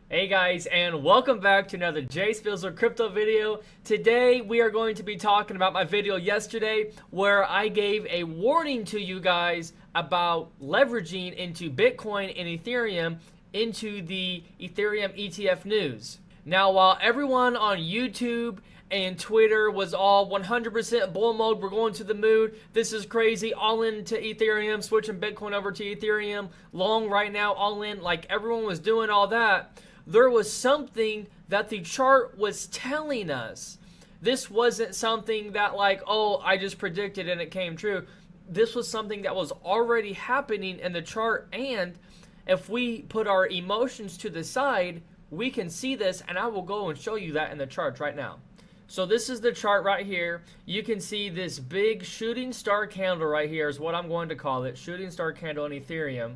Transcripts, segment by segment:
Hey guys, and welcome back to another JSpizzle crypto video. Today we are going to be talking about my video yesterday where I gave a warning to you guys about leveraging into Bitcoin and Ethereum into the Ethereum ETF news. Now, while everyone on YouTube and Twitter was all 100% bull mode, we're going to the moon, this is crazy, all in to Ethereum, switching Bitcoin over to Ethereum, long right now, all in, like everyone was doing all that, there was something that the chart was telling us. This wasn't something that like, oh, I just predicted and it came true. This was something that was already happening in the chart, and if we put our emotions to the side, we can see this, and I will go and show you that in the charts right now. So this is the chart right here. You can see this big shooting star candle right here is what I'm going to call it, shooting star candle in Ethereum.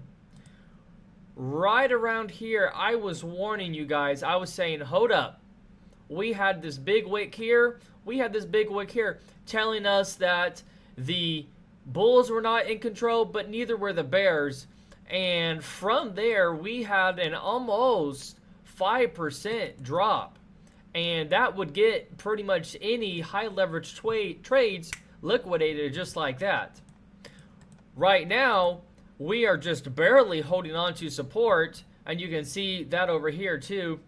Right around here, I was warning you guys. I was saying, hold up. We had this big wick here. We had this big wick here telling us that the bulls were not in control, but neither were the bears. And from there, we had an almost 5% drop. And that would get pretty much any high leverage trades liquidated just like that. Right now, we are just barely holding on to support, and you can see that over here too,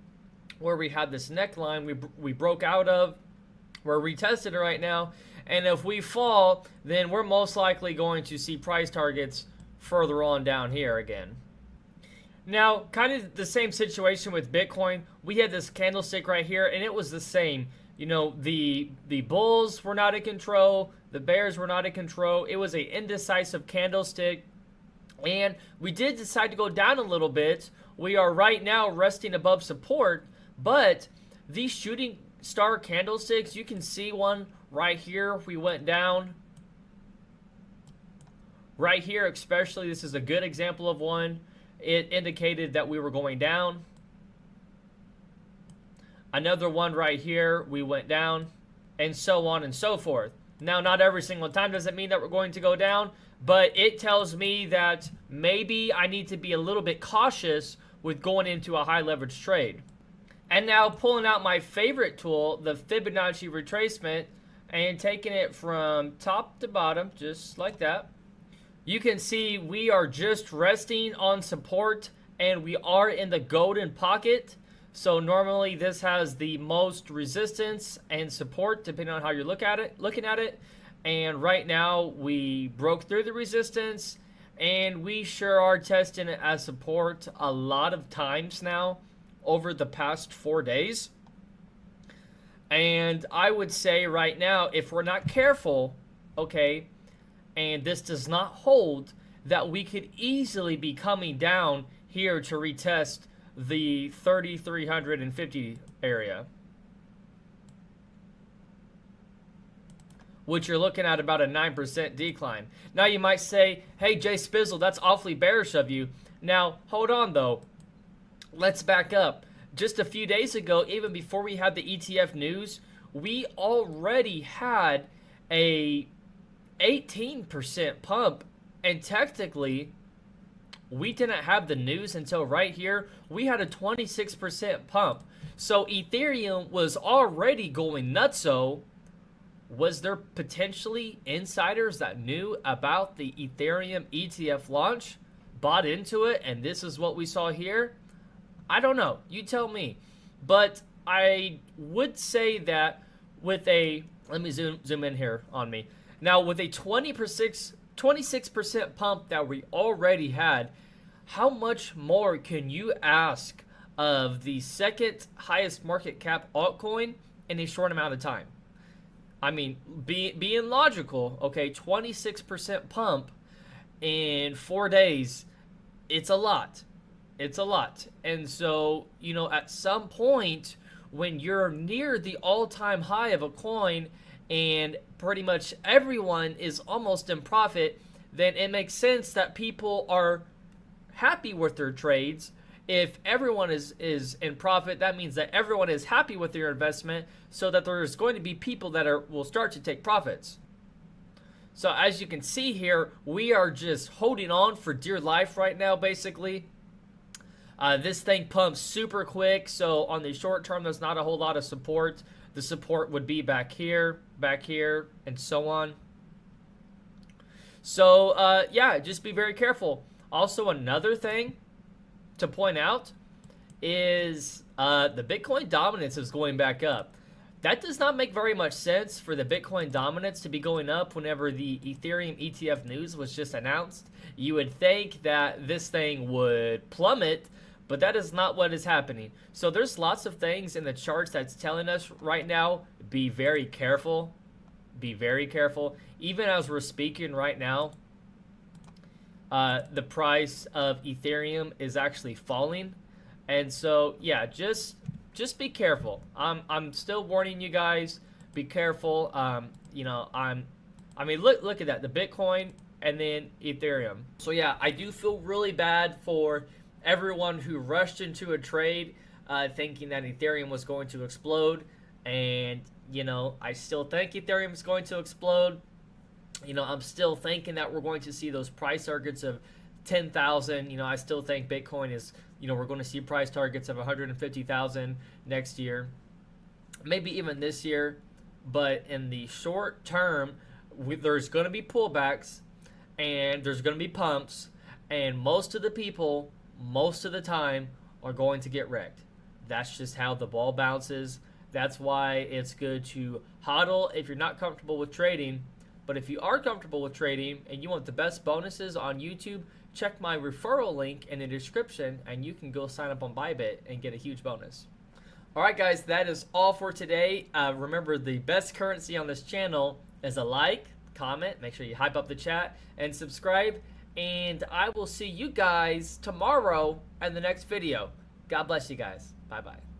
where we had this neckline we broke out of. We're retested right now, and if we fall, then we're most likely going to see price targets further on down here again. Now, kind of the same situation with Bitcoin. We had this candlestick right here, and it was the same. You know, the bulls were not in control, the bears were not in control. It was an indecisive candlestick. And we did decide to go down a little bit. We are right now resting above support, but these shooting star candlesticks, you can see one right here. We went down. Right here especially, this is a good example of one. It indicated that we were going down. Another one right here, we went down, and so on and so forth. Now, not every single time does it mean that we're going to go down, but it tells me that maybe I need to be a little bit cautious with going into a high leverage trade. And now pulling out my favorite tool, the Fibonacci retracement, and taking it from top to bottom, just like that. You can see we are just resting on support, and we are in the golden pocket. So normally this has the most resistance and support depending on how you're looking at it. And right now we broke through the resistance, and we sure are testing it as support a lot of times now over the past 4 days. And I would say right now, if we're not careful, okay, and this does not hold, that we could easily be coming down here to retest the 3,350 area, which you're looking at about a 9% decline. Now you might say, hey, JSpizzle, that's awfully bearish of you. Now, hold on though. Let's back up. Just a few days ago, even before we had the ETF news, we already had a 18% pump, and technically we didn't have the news until right here. We had a 26% pump. So Ethereum was already going nutso. Was there potentially insiders that knew about the Ethereum ETF launch, bought into it, and this is what we saw here? I don't know. You tell me. But I would say that with a, let me zoom in here on me. Now with a 26% pump that we already had, how much more can you ask of the second highest market cap altcoin in a short amount of time? I mean, being logical, okay, 26% pump in 4 days, it's a lot. It's a lot. And so, you know, at some point when you're near the all-time high of a coin and pretty much everyone is almost in profit, then it makes sense that people are happy with their trades. If everyone is in profit, that means that everyone is happy with their investment, so that there's going to be people that will start to take profits. So as you can see here, we are just holding on for dear life right now, basically. This thing pumps super quick, so on the short term, there's not a whole lot of support. The support would be back here, and so on. So, yeah, just be very careful. Also, another thing to point out is the Bitcoin dominance is going back up. That does not make very much sense for the Bitcoin dominance to be going up whenever the Ethereum ETF news was just announced. You would think that this thing would plummet, but that is not what is happening. So there's lots of things in the charts that's telling us right now, be very careful. Be very careful. Even as we're speaking right now, the price of Ethereum is actually falling. And so, yeah, just be careful. I'm still warning you guys. Be careful. You know, I mean, look at that. The Bitcoin and then Ethereum. So yeah, I do feel really bad for everyone who rushed into a trade, thinking that Ethereum was going to explode. And you know, I still think Ethereum is going to explode. You know, I'm still thinking that we're going to see those price targets of 10,000. You know, I still think Bitcoin is, you know, we're going to see price targets of 150,000 next year, maybe even this year. But in the short term, there's going to be pullbacks and there's going to be pumps, and most of the people, most of the time, are going to get wrecked. That's just how the ball bounces. That's why it's good to HODL if you're not comfortable with trading. But if you are comfortable with trading and you want the best bonuses on YouTube, check my referral link in the description and you can go sign up on Bybit and get a huge bonus. Alright guys, that is all for today. Remember, the best currency on this channel is a like, comment, make sure you hype up the chat, and subscribe. And I will see you guys tomorrow in the next video. God bless you guys. Bye-bye.